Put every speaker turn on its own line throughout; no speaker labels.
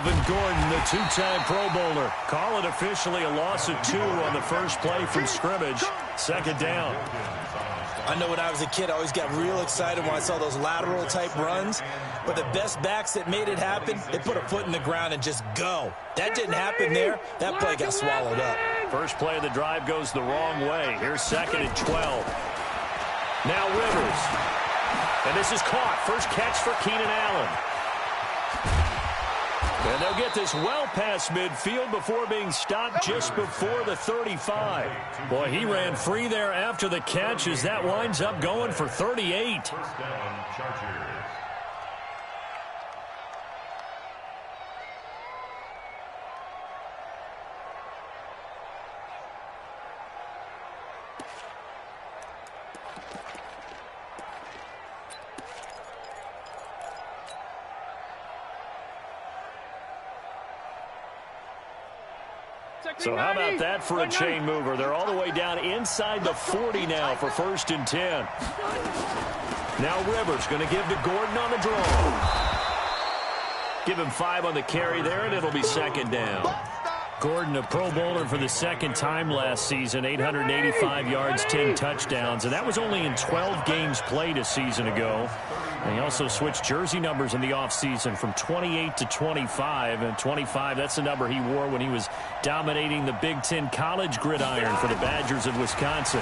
Melvin Gordon, the two-time Pro Bowler. Call it officially a loss of 2 on the first play from scrimmage. Second down.
I know when I was a kid, I always got real excited when I saw those lateral-type runs. But the best backs that made it happen, they put a foot in the ground and just go. That didn't happen there. That play got swallowed up.
First play of the drive goes the wrong way. Here's 2nd and 12. Now Rivers. And this is caught. First catch for Keenan Allen. And they'll get this well past midfield before being stopped just before the 35. Boy, he ran free there after the catch as that winds up going for 38. So how about that for a chain mover? They're all the way down inside the 40 now for 1st and 10. Now Rivers going to give to Gordon on the draw. Give him 5 on the carry there, and it'll be 2nd down. Gordon, a Pro Bowler for the 2nd time last season, 885 yards, 10 touchdowns, and that was only in 12 games played a season ago. And he also switched jersey numbers in the offseason from 28 to 25. And 25, that's the number he wore when he was dominating the Big Ten college gridiron for the Badgers of Wisconsin.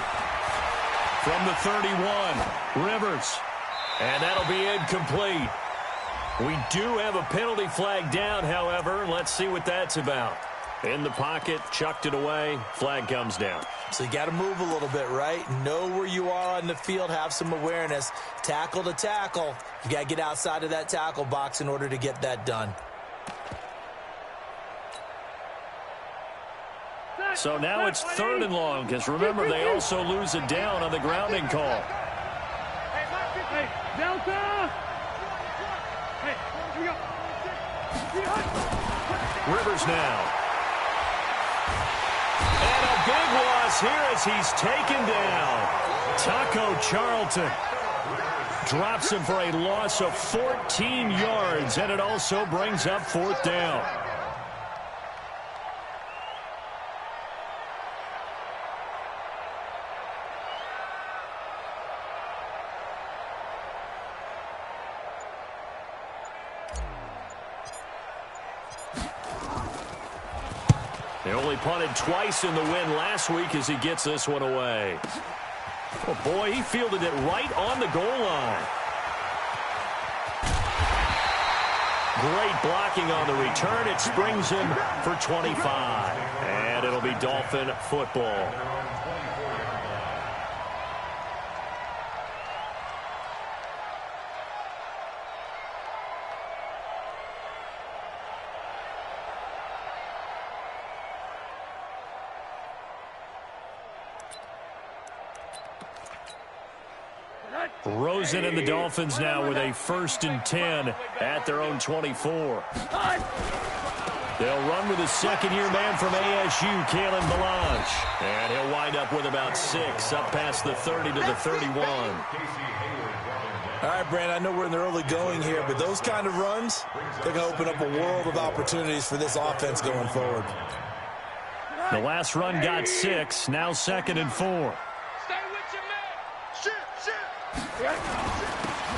From the 31, Rivers. And that'll be incomplete. We do have a penalty flag down, however. Let's see what that's about. In the pocket, chucked it away, flag comes down.
So you got to move a little bit, right? Know where you are on the field, have some awareness. Tackle to tackle. You got to get outside of that tackle box in order to get that done.
So now it's 3rd and long, because remember, they also lose a down on the grounding call.
Hey, Delta! Hey, here we go.
Rivers now. And a big loss here as he's taken down. Taco Charlton drops him for a loss of 14 yards, and it also brings up 4th down. They only punted twice in the win last week as he gets this one away. Oh, boy, he fielded it right on the goal line. Great blocking on the return. It springs him for 25. And it'll be Dolphin football. Rosen and the Dolphins now with a 1st and 10 at their own 24. They'll run with a second-year man from ASU, Kalen Ballage. And he'll wind up with about 6 up past the 30 to the 31.
All right, Brand, I know we're in the early going here, but those kind of runs, they're going to open up a world of opportunities for this offense going forward.
The last run got 6, now 2nd and 4.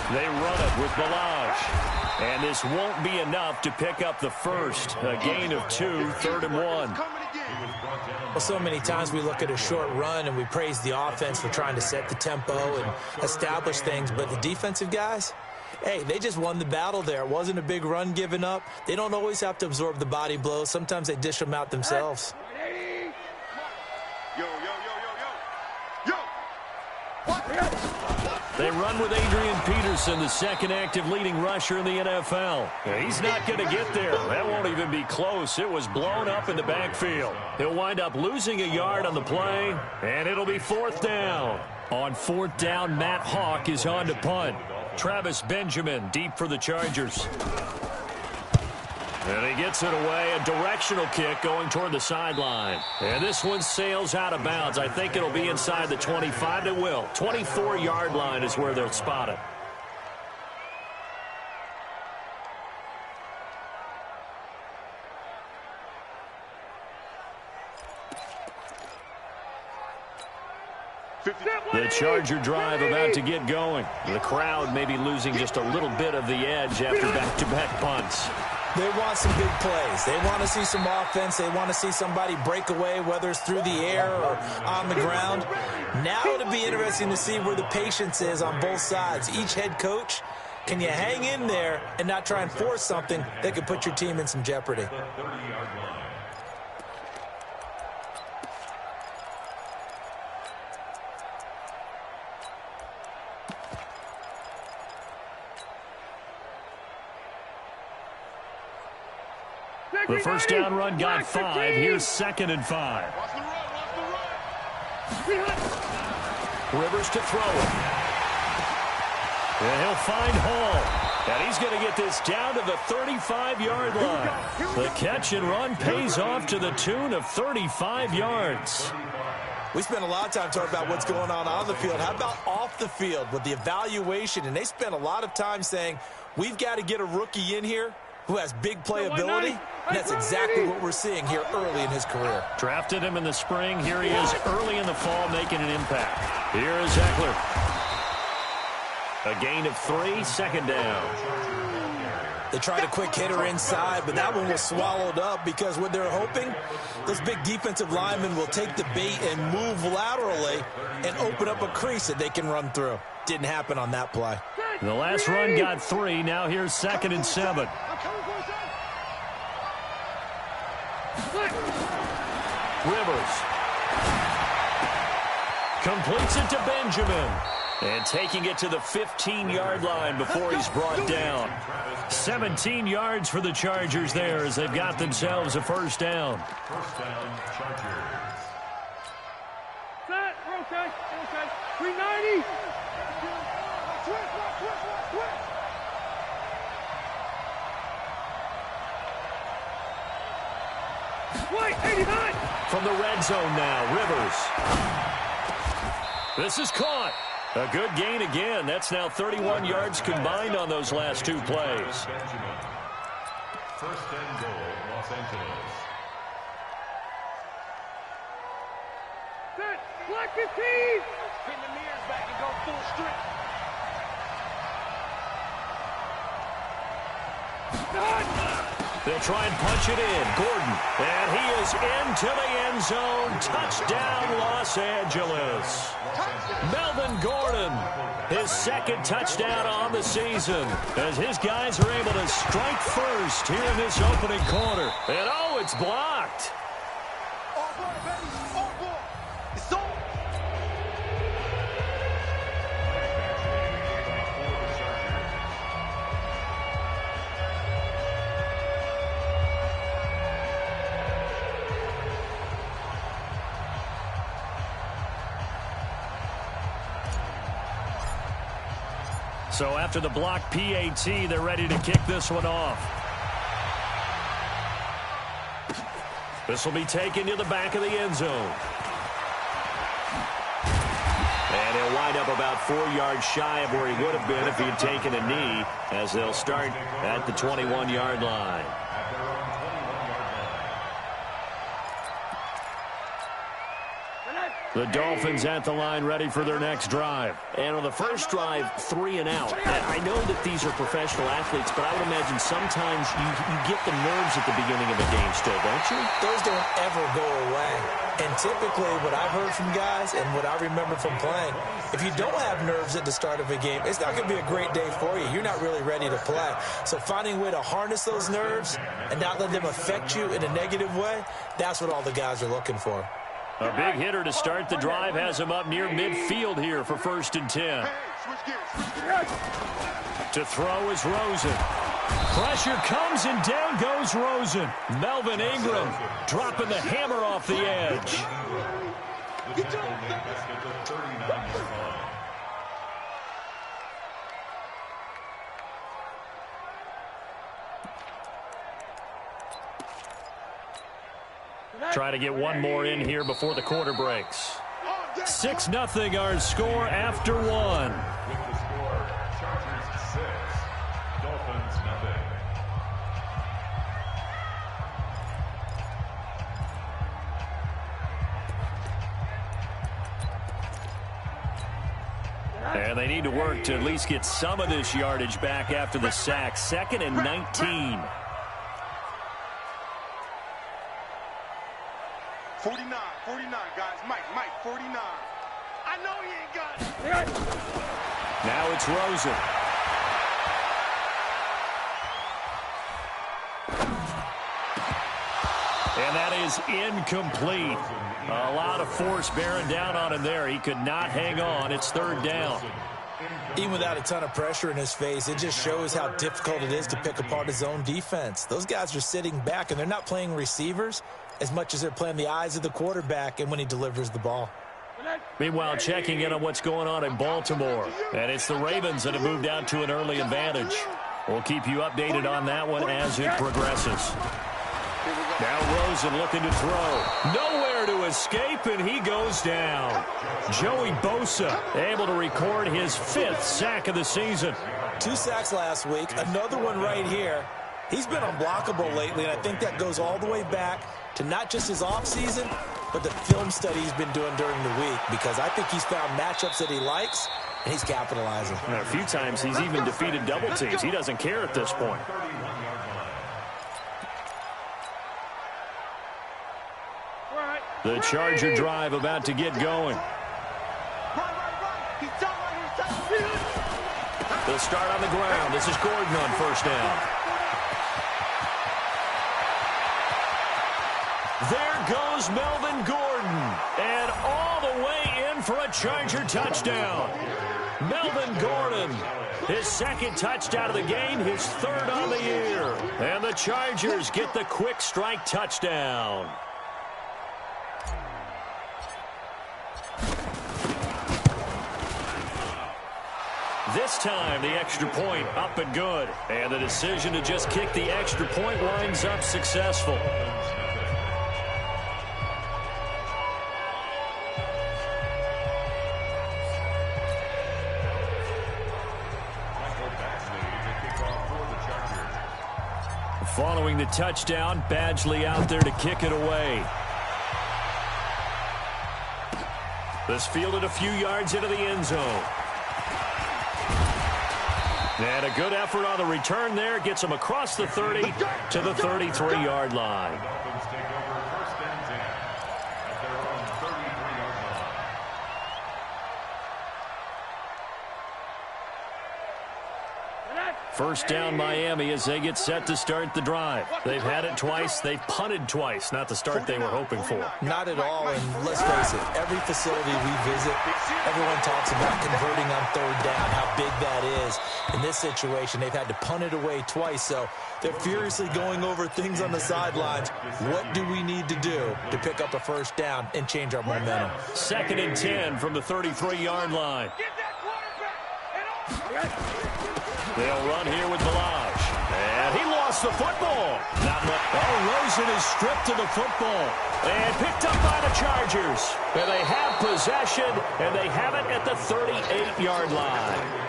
They run it with Ballage. And this won't be enough to pick up the first. A gain of 2, 3rd and 1.
Well, so many times we look at a short run and we praise the offense for trying to set the tempo and establish things. But the defensive guys, hey, they just won the battle there. It wasn't a big run given up. They don't always have to absorb the body blows. Sometimes they dish them out themselves.
They run with Adrian Peterson, the 2nd active leading rusher in the NFL. He's not going to get there. That won't even be close. It was blown up in the backfield. He'll wind up losing a yard on the play, and it'll be 4th down. On 4th down, Matt Hawk is on to punt. Travis Benjamin deep for the Chargers. And he gets it away, a directional kick going toward the sideline. And this one sails out of bounds. I think it'll be inside the 25. It will. 24-yard line is where they'll spot it. The Charger drive about to get going. The crowd may be losing just a little bit of the edge after back-to-back punts.
They want some big plays. They want to see some offense. They want to see somebody break away, whether it's through the air or on the ground. Now it'll be interesting to see where the patience is on both sides. Each head coach, can you hang in there and not try and force something that could put your team in some jeopardy?
The first down run got 5. Here's 2nd and 5. Rivers to throw it. And he'll find Hall. And he's going to get this down to the 35-yard line. The catch and run pays off to the tune of 35 yards.
We spent a lot of time talking about what's going on the field. How about off the field with the evaluation? And they spent a lot of time saying, we've got to get a rookie in here who has big playability, and that's exactly what we're seeing here early in his career.
Drafted him in the spring. Here he is early in the fall making an impact. Here is Eckler. A gain of 3, 2nd down.
They tried a quick hitter inside, but that one was swallowed up because what they're hoping, those big defensive linemen will take the bait and move laterally and open up a crease that they can run through. Didn't happen on that play.
The last run got 3. Now here's 2nd and 7. Rivers completes it to Benjamin. And taking it to the 15-yard line before he's brought down. 17 yards for the Chargers there as they've got themselves a first down.
First down, Chargers. Set. We're okay. 390. Wait, 89.
From the red zone now, Rivers. This is caught. A good gain again. That's now 31 yards combined on those last 2 plays.
First and goal, Los Angeles. Set. Black 15. Pin the mirrors back and go full strength.
They'll try and punch it in. Gordon. And he is into the end zone. Touchdown, Los Angeles. Melvin Gordon, his 2nd touchdown on the season, as his guys are able to strike first here in this opening quarter. And oh, it's blocked. So after the block PAT, they're ready to kick this one off. This will be taken to the back of the end zone. And he'll wind up about 4 yards shy of where he would have been if he had taken a knee, as they'll start at the 21-yard line. The Dolphins at the line ready for their next drive. And on the first drive, 3 and out. I know that these are professional athletes, but I would imagine sometimes you get the nerves at the beginning of a game still, don't you?
Those don't ever go away. And typically what I've heard from guys and what I remember from playing, if you don't have nerves at the start of a game, it's not going to be a great day for you. You're not really ready to play. So finding a way to harness those nerves and not let them affect you in a negative way, that's what all the guys are looking for.
A big hitter to start the drive has him up near midfield here for 1st and 10. To throw is Rosen. Pressure comes and down goes Rosen. Melvin Ingram dropping the hammer off the edge. Try to get one more in here before the quarter breaks. 6-0 our score after 1.
With the score, Chargers 6, Dolphins 0.
And they need to work to at least get some of this yardage back after the sack. 2nd and 19.
49, guys. Mike, 49. I know he ain't got it.
Now it's Rosen. And that is incomplete. A lot of force bearing down on him there. He could not hang on. It's 3rd down.
Even without a ton of pressure in his face, it just shows how difficult it is to pick apart his own defense. Those guys are sitting back, and they're not playing receivers as much as they're playing the eyes of the quarterback and when he delivers the ball.
Meanwhile, checking in on what's going on in Baltimore. And it's the Ravens that have moved out to an early advantage. We'll keep you updated on that one as it progresses. Now Rosen looking to throw. Nowhere to escape, and he goes down. Joey Bosa able to record his 5th sack of the season.
2 sacks last week, another one right here. He's been unblockable lately, and I think that goes all the way back to not just his offseason, but the film study he's been doing during the week, because I think he's found matchups that he likes, and he's capitalizing.
And a few times he's even defeated double teams. He doesn't care at this point. The Charger drive about to get going. They'll start on the ground. This is Gordon on 1st down. There goes Melvin Gordon. And all the way in for a Charger touchdown. Melvin Gordon, his 2nd touchdown of the game, his 3rd on the year. And the Chargers get the quick strike touchdown. This time, the extra point up and good. And the decision to just kick the extra point winds up successful. Following the touchdown, Badgley out there to kick it away. This fielded a few yards into the end zone. And a good effort on the return there. Gets him across the 30 to the 33-yard line. First down Miami as they get set to start the drive. They've had it twice. They've punted twice. Not the start they were hoping for.
Not at all, and let's face it, every facility we visit, everyone talks about converting on 3rd down, how big that is. In this situation, they've had to punt it away twice, so they're furiously going over things on the sidelines. What do we need to do to pick up a 1st down and change our momentum?
2nd and 10 from the 33-yard line. They'll run here with Balaj. And he lost the football. Not much. Oh, Rosen is stripped of the football. And picked up by the Chargers. And they have possession, and they have it at the 38-yard line.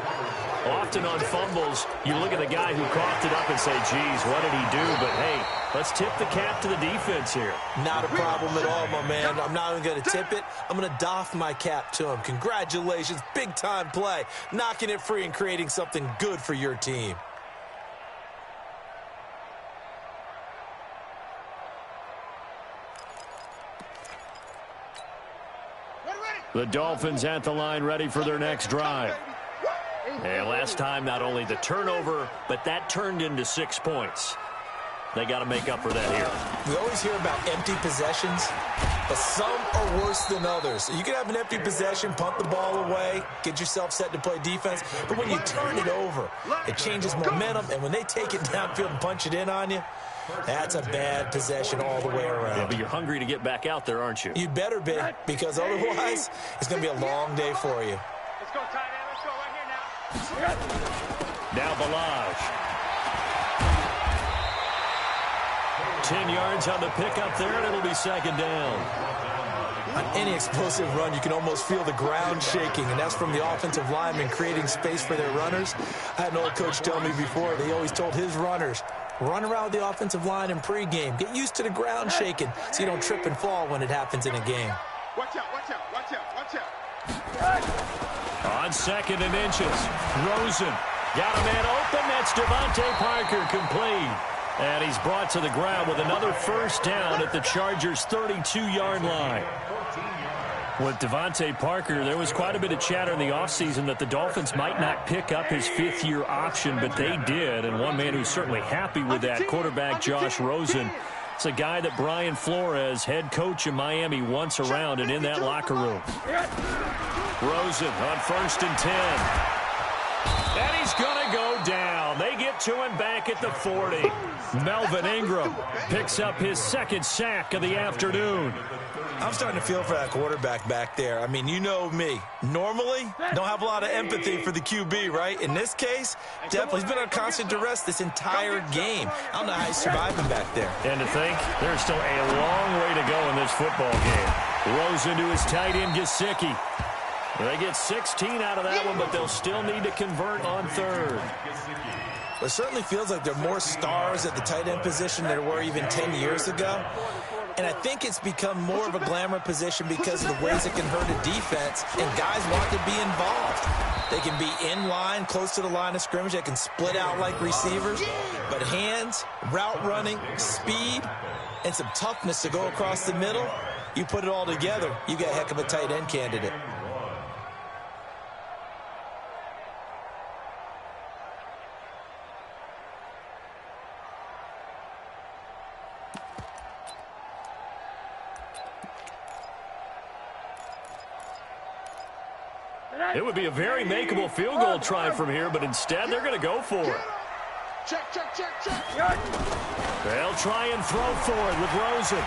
Often on fumbles, you look at the guy who coughed it up and say, geez, what did he do? But, hey, let's tip the cap to the defense here.
Not a problem at all, my man. I'm not even going to tip it. I'm going to doff my cap to him. Congratulations. Big-time play. Knocking it free and creating something good for your team.
The Dolphins at the line ready for their next drive. And last time, not only the turnover, but that turned into 6 points. They got to make up for that here.
We always hear about empty possessions, but some are worse than others. You can have an empty possession, punt the ball away, get yourself set to play defense, but when you turn it over, it changes momentum, and when they take it downfield and punch it in on you, that's a bad possession all the way around.
Yeah, but you're hungry to get back out there, aren't you?
You better be, because otherwise, it's going to be a long day for you.
Let's go, tight end. Let's go right here now.
Now Balaj. 10 yards on the pickup there, and it'll be 2nd down.
On any explosive run, you can almost feel the ground shaking, and that's from the offensive linemen creating space for their runners. I had an old coach tell me before, they always told his runners, run around the offensive line in pregame. Get used to the ground shaking so you don't trip and fall when it happens in a game.
Watch out, watch out, watch out, watch out.
On 2nd and inches. Rosen got a man open. That's Devontae Parker complete. And he's brought to the ground with another first down at the Chargers' 32-yard line. With Devontae Parker, there was quite a bit of chatter in the offseason that the Dolphins might not pick up his 5th-year option, but they did. And one man who's certainly happy with that, quarterback Josh Rosen. It's a guy that Brian Flores, head coach in Miami, wants around and in that locker room. Rosen on 1st and 10. And he's going to go down. They get to him back at the 40. Melvin Ingram picks up his 2nd sack of the afternoon.
I'm starting to feel for that quarterback back there. I mean, you know me. Normally, don't have a lot of empathy for the QB, right? In this case, definitely, he's been on constant duress this entire game. I don't know how he's surviving back there.
And to think, there's still a long way to go in this football game. Rosen to his tight end, Gesicki. They get 16 out of that one, but they'll still need to convert on 3rd.
It certainly feels like there are more stars at the tight end position than there were even 10 years ago. And I think it's become more of a glamour position because of the ways it can hurt a defense, and guys want to be involved. They can be in line, close to the line of scrimmage. They can split out like receivers. But hands, route running, speed, and some toughness to go across the middle, you put it all together, you get a heck of a tight end candidate.
It would be a very makeable field goal try from here, but instead they're going to go for it.
Check.
They'll try and throw for it with Rosen.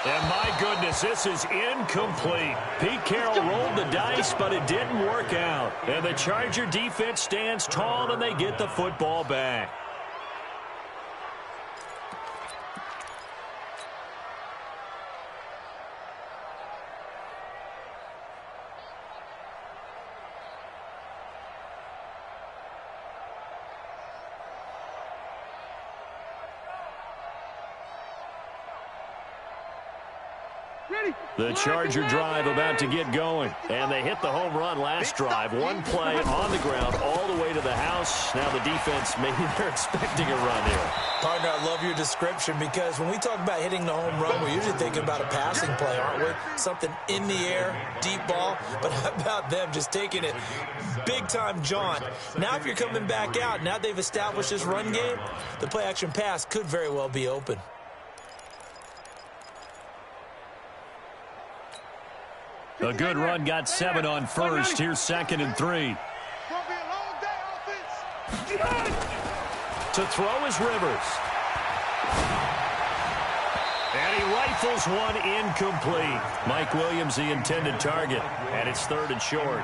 And my goodness, this is incomplete. Pete Carroll rolled the dice, but it didn't work out. And the Charger defense stands tall, and they get the football back. The Charger drive about to get going. And they hit the home run last drive. One play on the ground all the way to the house. Now the defense, maybe they're expecting a run here.
Partner, I love your description because when we talk about hitting the home run, we're usually thinking about a passing play, aren't we? Something in the air, deep ball. But how about them just taking it big-time jaunt? Now if you're coming back out, now they've established this run game, the play-action pass could very well be open.
A good run, got 7 on 1st. Here's 2nd and 3. To throw is Rivers. And he rifles one incomplete. Mike Williams, the intended target, and it's 3rd and short.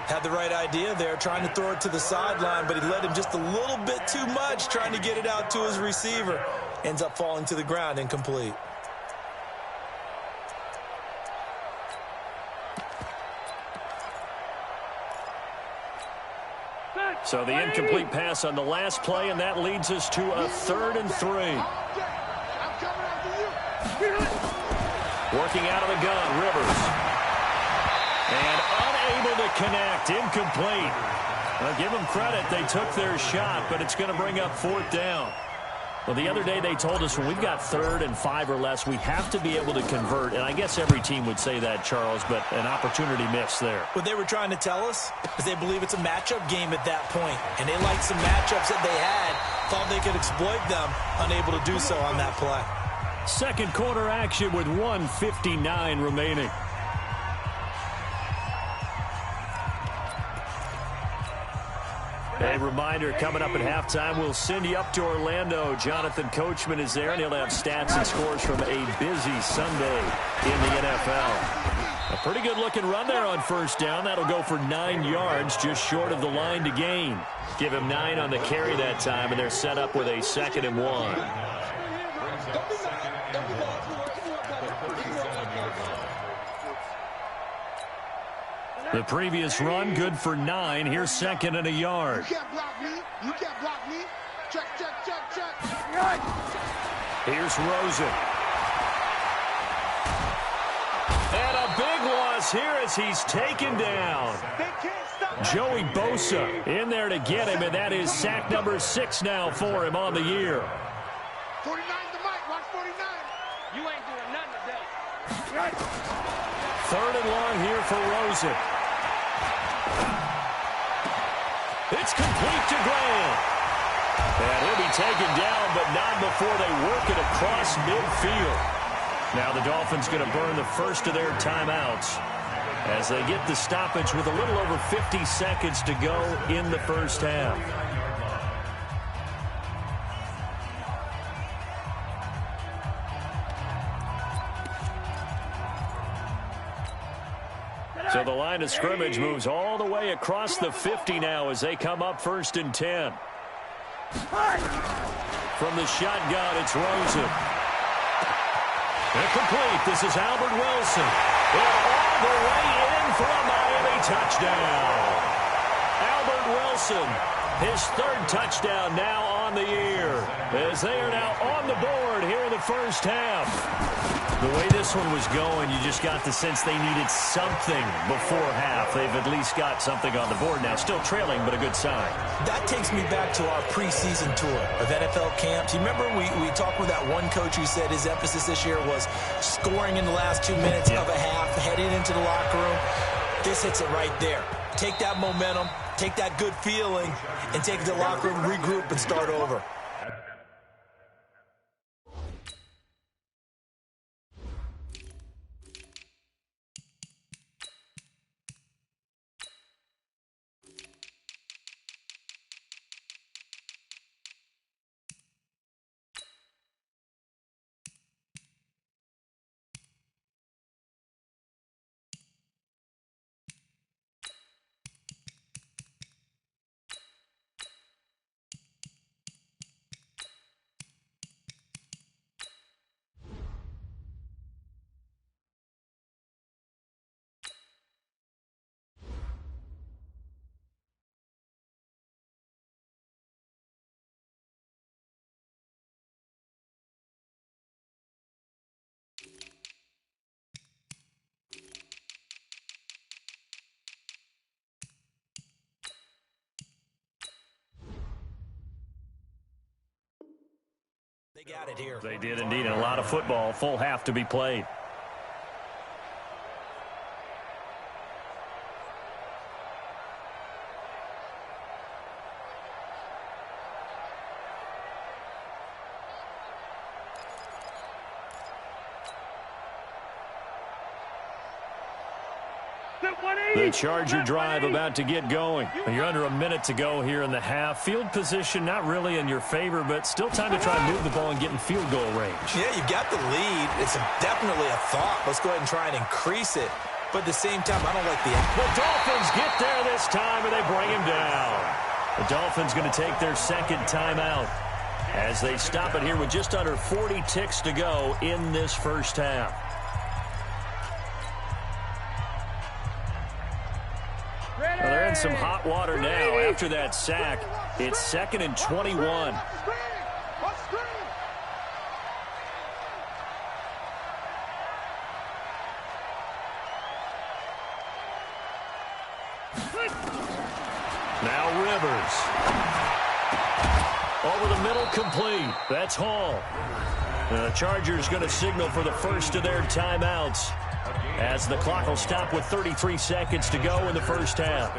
Had the right idea there, trying to throw it to the sideline, but he led him just a little bit too much, trying to get it out to his receiver. Ends up falling to the ground, incomplete.
So the incomplete pass on the last play, and that leads us to a 3rd and 3. Working out of the gun, Rivers. And unable to connect, incomplete. Well, give them credit, they took their shot, but it's going to bring up 4th down. Well, the other day they told us when we've got 3rd and 5 or less, we have to be able to convert. And I guess every team would say that, Charles, but an opportunity missed there.
What they were trying to tell us is they believe it's a matchup game at that point. And they liked some matchups that they had, thought they could exploit them, unable to do so on that play.
Second quarter action with 1:59 remaining. A reminder, coming up at halftime, we'll send you up to Orlando. Jonathan Coachman is there, and he'll have stats and scores from a busy Sunday in the NFL. A pretty good-looking run there on 1st down. That'll go for 9 yards, just short of the line to gain. Give him 9 on the carry that time, and they're set up with a 2nd and 1. The previous run, good for 9. Here's 2nd and a yard.
You can't block me. You can't block me. Check.
Here's Rosen. And a big loss is here as he's taken down. Joey Bosa in there to get him, and that is sack number 6 now for him on the year.
49 the mic. Watch 49. You ain't doing nothing today.
3rd and long here for Rosen. It's complete to Graham. And he'll be taken down, but not before they work it across midfield. Now the Dolphins going to burn the first of their timeouts as they get the stoppage with a little over 50 seconds to go in the first half. So the line of scrimmage moves all the way across the 50 now as they come up 1st and 10. From the shotgun, it's Rosen. Incomplete. This is Albert Wilson. And all the way in for a Miami touchdown. Albert Wilson, his 3rd touchdown now on the year, as they are now on the board here in the first half. The way this one was going, you just got the sense they needed something before half. They've at least got something on the board now. Still trailing, but a good sign.
That takes me back to our preseason tour of NFL camps. You remember we talked with that one coach who said his emphasis this year was scoring in the last 2 minutes of a half, heading into the locker room. This hits it right there. Take that momentum, take that good feeling, and take it to the locker room, regroup, and start over. They got it here.
They did indeed, and a lot of football. Full half to be played. The Charger drive about to get going. You're under a minute to go here in the half. Field position not really in your favor, but still time to try and move the ball and get in field goal range.
Yeah, you've got the lead. It's definitely a thought. Let's go ahead and try and increase it. But at the same time, I don't like the
Dolphins get there this time, and they bring him down. The Dolphins going to take their 2nd timeout as they stop it here with just under 40 ticks to go in this first half. Well, they're in some hot water now after that sack. It's 2nd and 21. Now Rivers. Over the middle, complete. That's Hall. The Chargers going to signal for the first of their timeouts, as the clock will stop with 33 seconds to go in the first half.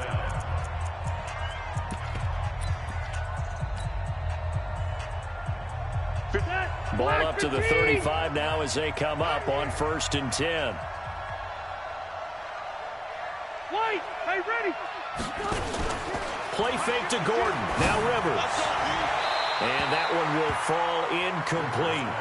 Ball up to the 35 now as they come up on 1st and 10.
White, hey, ready.
Play fake to Gordon. Now Rivers. And that one will fall incomplete.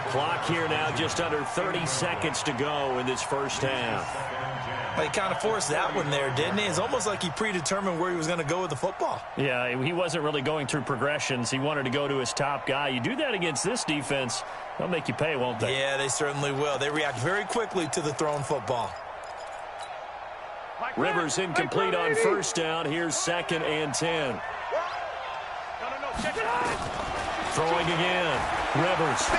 Clock here now just under 30 seconds to go in this first half.
Well, he kind of forced that one there, didn't he? It's almost like he predetermined where he was going to go with the football.
Yeah, he wasn't really going through progressions. He wanted to go to his top guy. You do that against this defense, they'll make you pay, won't they?
Yeah, they certainly will. They react very quickly to the thrown football.
Rivers incomplete on 1st down. Here's 2nd and 10. Throwing again. Rivers.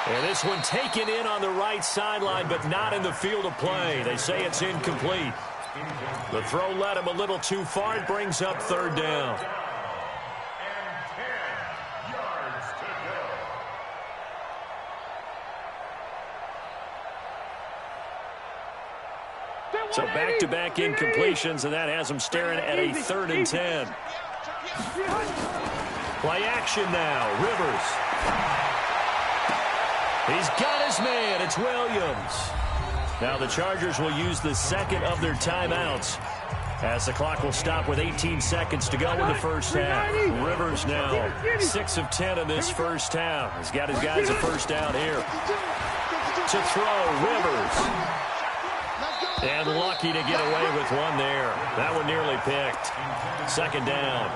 And this one taken in on the right sideline, but not in the field of play. They say it's incomplete. The throw led him a little too far. It brings up third down. So back-to-back incompletions, and that has him staring at a 3rd and 10. Play action now. Rivers. He's got his man. It's Williams. Now the Chargers will use the second of their timeouts as the clock will stop with 18 seconds to go in the first half. Rivers now 6 of 10 in this first half. He's got his guys a first down here. To throw, Rivers. And lucky to get away with one there. That one nearly picked. Second down.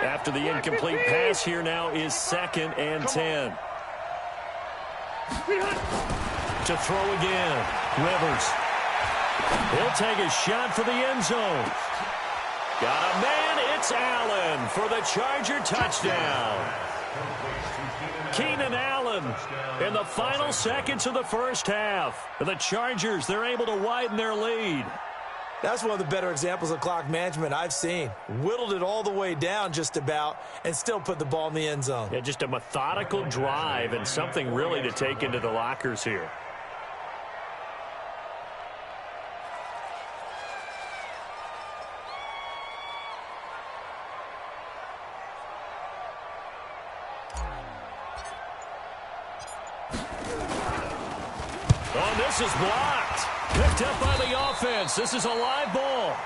After the incomplete pass, here now is 2nd and 10. To throw again. Rivers. He'll take a shot for the end zone. Got a man. It's Allen for the Charger touchdown. Keenan Allen in the final seconds of the first half. The Chargers, they're able to widen their lead.
That's one of the better examples of clock management I've seen. Whittled it all the way down just about and still put the ball in the end zone.
Yeah, just a methodical drive and something really to take into the lockers here. Oh, this is blocked. Picked up by the offense. This is a live ball.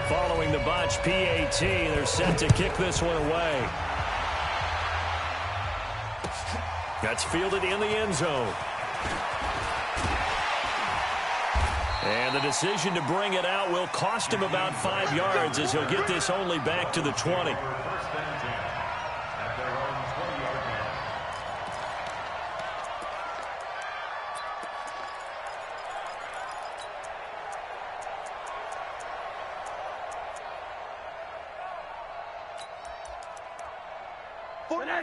Following the botch PAT, they're set to kick this one away. That's fielded in the end zone. And the decision to bring it out will cost him about 5 yards as he'll get this only back to the 20.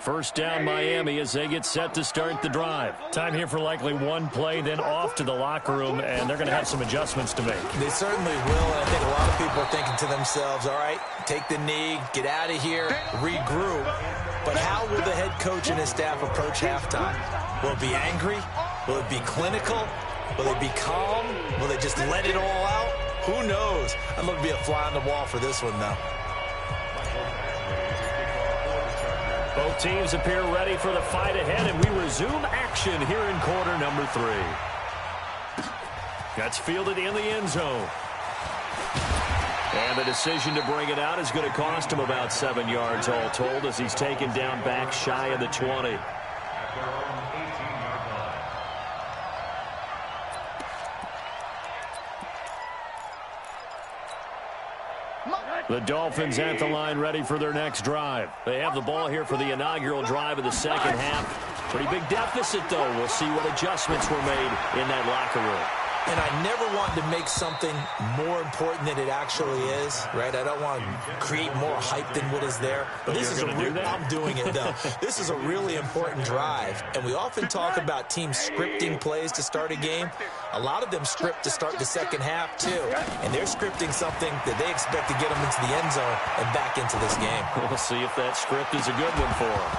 First down Miami as they get set to start the drive. Time here for likely one play, then off to the locker room, and they're going to have some adjustments to make.
They certainly will, and I think a lot of people are thinking to themselves, all right, take the knee, get out of here, regroup. But how will the head coach and his staff approach halftime? Will it be angry? Will it be clinical? Will it be calm? Will they just let it all out? Who knows? I'd love to be a fly on the wall for this one, though.
Both teams appear ready for the fight ahead, and we resume action here in quarter number 3. That's fielded in the end zone. And the decision to bring it out is going to cost him about 7 yards all told as he's taken down back shy of the 20. The Dolphins at the line ready for their next drive. They have the ball here for the inaugural drive of the second half. Pretty big deficit, though. We'll see what adjustments were made in that locker room.
And I never want to make something more important than it actually is, right? I don't want to create more hype than what is there. But this is I'm doing it, though. This is a really important drive. And we often talk about teams scripting plays to start a game. A lot of them script to start the second half, too. And they're scripting something that they expect to get them into the end zone and back into this game.
We'll see if that script is a good one for them.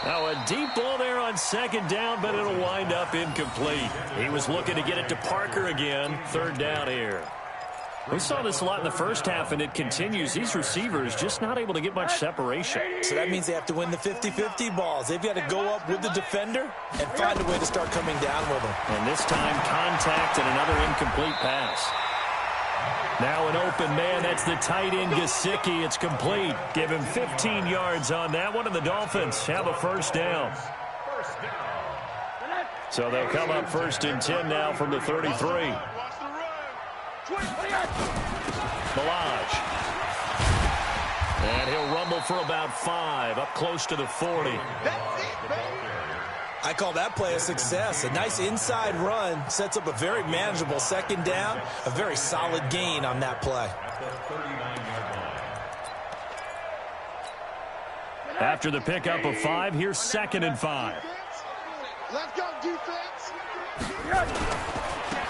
Now a deep ball there on second down, but it'll wind up incomplete. He was looking to get it to Parker again. Third down here. We saw this a lot in the first half, and it continues. These receivers just not able to get much separation.
So that means they have to win the 50-50 balls. They've got to go up with the defender and find a way to start coming down with them.
And this time, contact and another incomplete pass. Now an open man. That's the tight end, Gesicki. It's complete. Give him 15 yards on that one, and the Dolphins have a first down. So they'll come up 1st and 10 now from the 33. Malage. And he'll rumble for about 5, up close to the 40.
That's it, baby.
I call that play a success. A nice inside run sets up a very manageable second down, a very solid gain on that play.
After the pickup of 5, here's 2nd and 5.
Let's go, defense.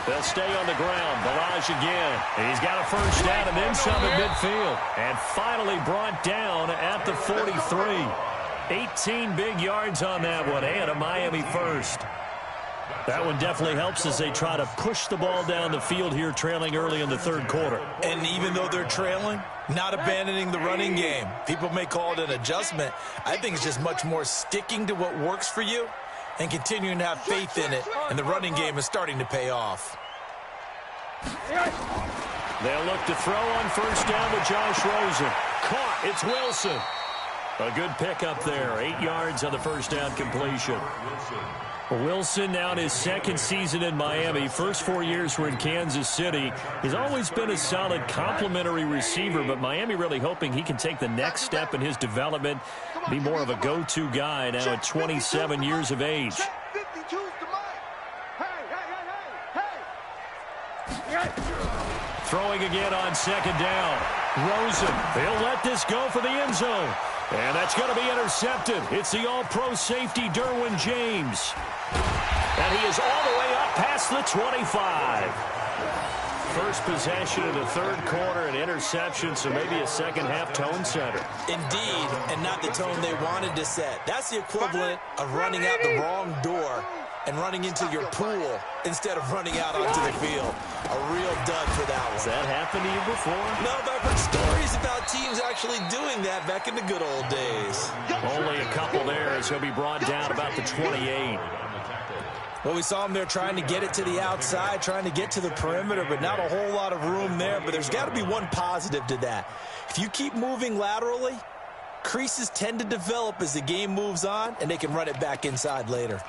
They'll stay on the ground. Balaj again. He's got a first down and then some at midfield. And finally brought down at the 43. 18 big yards on that one, and a Miami first. That one definitely helps as they try to push the ball down the field here, trailing early in the third quarter.
And even though they're trailing, not abandoning the running game. People may call it an adjustment. I think it's just much more sticking to what works for you and continuing to have faith in it, and the running game is starting to pay off.
They'll look to throw on first down with Josh Rosen. Caught. It's Wilson. A good pickup there. 8 yards on the first down completion. Wilson now in his second season in Miami. First 4 years were in Kansas City. He's always been a solid complementary receiver, but Miami really hoping he can take the next step in his development, be more of a go-to guy now at 27 years of age. Throwing again on second down. Rosen, they'll let this go for the end zone. And that's going to be intercepted. It's the all-pro safety, Derwin James. And he is all the way up past the 25. First possession of the third quarter, an interception, so maybe a second-half tone setter.
Indeed, and not the tone they wanted to set. That's the equivalent of running out the wrong door and running into your pool instead of running out onto the field. A real dud for that one.
Has that happened to you before?
No, but I've heard stories about teams actually doing that back in the good old days.
Only a couple there as he'll be brought down about the 28.
Well, we saw him there trying to get it to the outside, trying to get to the perimeter, but not a whole lot of room there. But there's got to be one positive to that. If you keep moving laterally, creases tend to develop as the game moves on, and they can run it back inside later.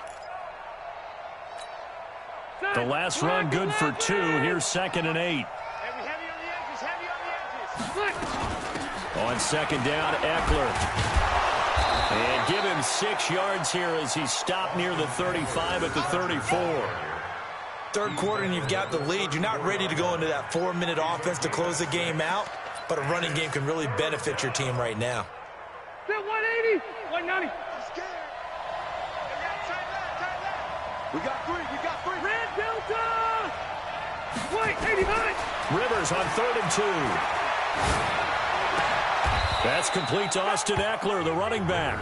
The last run good for 2. Here's 2nd and 8. On second down, Eckler. And give him 6 yards here as he stopped near the 35 at the 34.
Third quarter and you've got the lead. You're not ready to go into that 4-minute offense to close the game out, but a running game can really benefit your team right now.
180, 190. We got 3. Red Delta! Wait, 89!
Rivers on 3rd and 2. That's complete to Austin Eckler, the running back.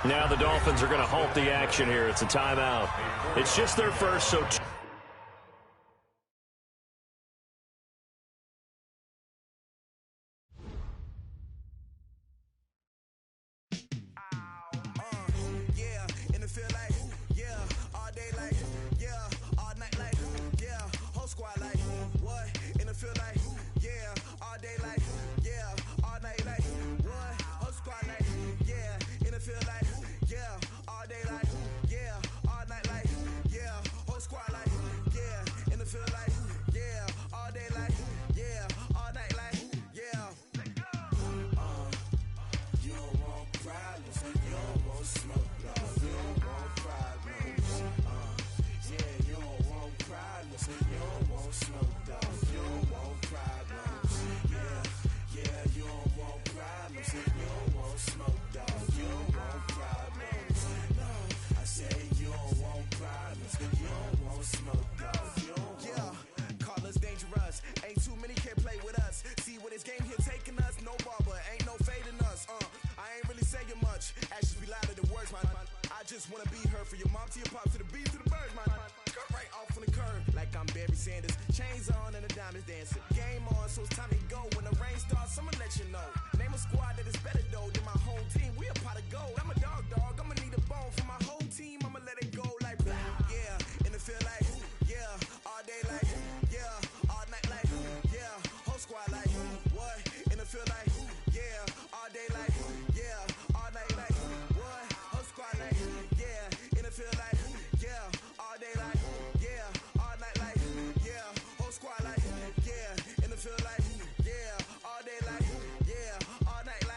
Now the Dolphins are going to halt the action here. It's a timeout. It's just their first, so...
Feel like, yeah, all day like, yeah, all night like.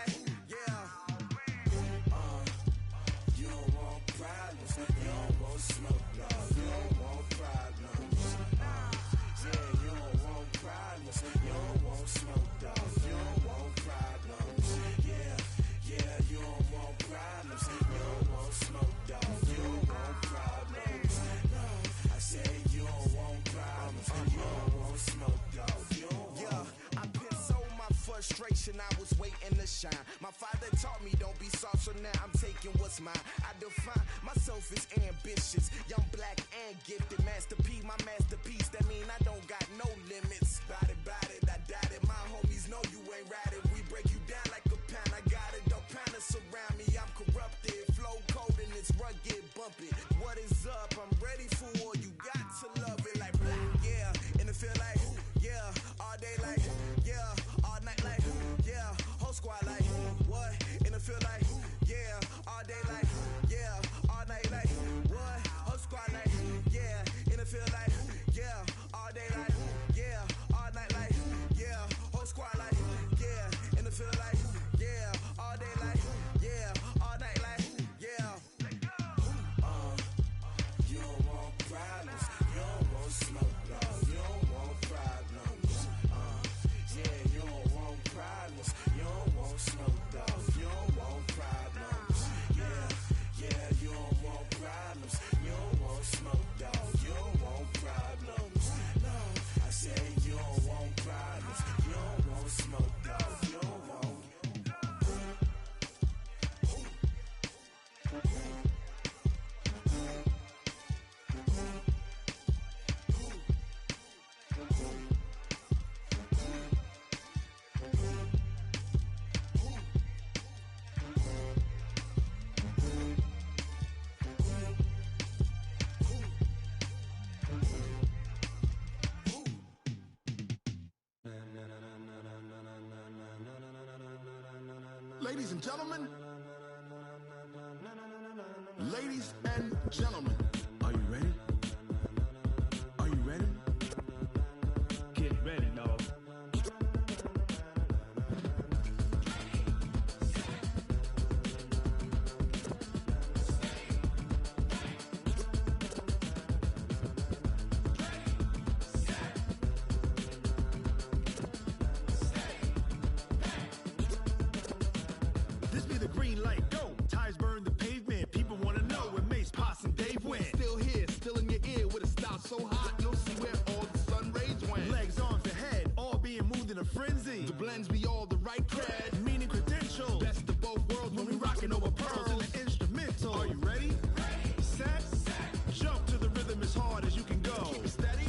father taught me don't be soft, so now I'm taking what's mine. I define myself as ambitious, young, black, and gifted. Master P, my masterpiece, that mean I don't got no limits. Bout it, I doubt it. My homies know you ain't ratted. We break you down like a pound. I got it, don't pound us around me. I'm corrupted, flow cold and it's rugged, bumpy. What is up? I'm ready for war. You got to love it like black, yeah. And it feel like, yeah. All day like, yeah. All night like, yeah. Whole squad like, what? And it feel like, yeah. All day like, yeah. All night like, what? Whole squad like, yeah. And it feel like, yeah. All day like, yeah. All night like, yeah. Whole squad like, yeah. And it feel like, yeah. All day like, yeah. All night like, yeah. You don't want problems. You don't want smoke, no. You don't want problems. Yeah, you don't want problems. You don't want smoke, dog. You don't want problems. Yeah, you don't want problems. You don't want smoke, dog. You don't want problems. No, I said you don't want problems. You don't want smoke, dog. You don't want.
Ladies and gentlemen, are you ready? Are you ready?
Get ready, dog.
This be the green light, go. Tires burn the pavement. People wanna know where Mace, Pops, and Dave went. Still here, still in your ear with a style so hot, you'll see where all the sun rays went. Legs, arms, and head, all being moved in a frenzy. The blends be all the right cred, meaning credentials. Best of both worlds when we rockin' over pearls in the instrumental. Are you ready? Set. Jump to the rhythm as hard as you can go. Keep it steady,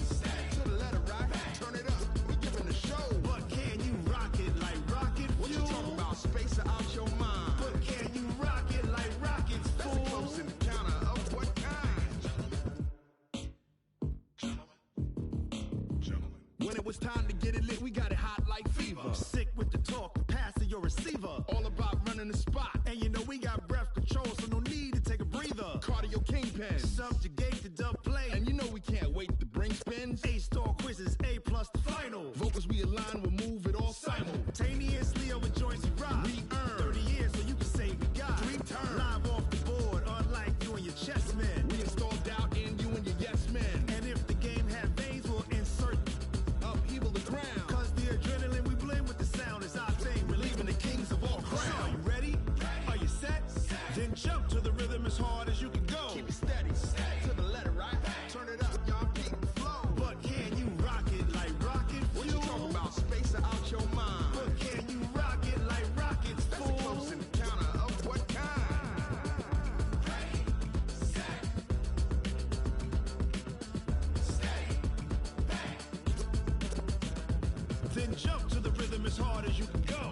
to the letter right. Turn it up, we giving the show. But can you rock it like rocket fuel? What you talking about? Space out your mind. But can you rock it like rockets, fool? That's a close encounter of what kind? Gentlemen. When it was time to get it lit, we got it hot like fever. Sick with the talk, passing your receiver. All about running the spot. And you know we got breath control, so no need to take a breather. Cardio kingpin, subjugate the dub play. And you know we can't wait to bring spins. A-star quizzes, A+ the final. Vocals we align, we'll move it all simultaneously over joints we rock. We earn 30 years so you can say we got 3 turns. Live off the board, unlike you and your chess men. We install doubt in you and your yes men. And if the game had veins, we'll insert upheaval the ground. Cause the adrenaline we blend with the sound is our thing. We're leaving the kings of all crowns. So are you ready? Are you set? Then jump to the rhythm as hard as you can go. Keep it steady, to the letter right. Turn it up, y'all keep the flow. But can you rock it like rocket fuel? What you talking about? Space out your mind. But can you rock it like rockets, fool? That's a close encounter of what kind? Then jump to the rhythm as hard as you can go.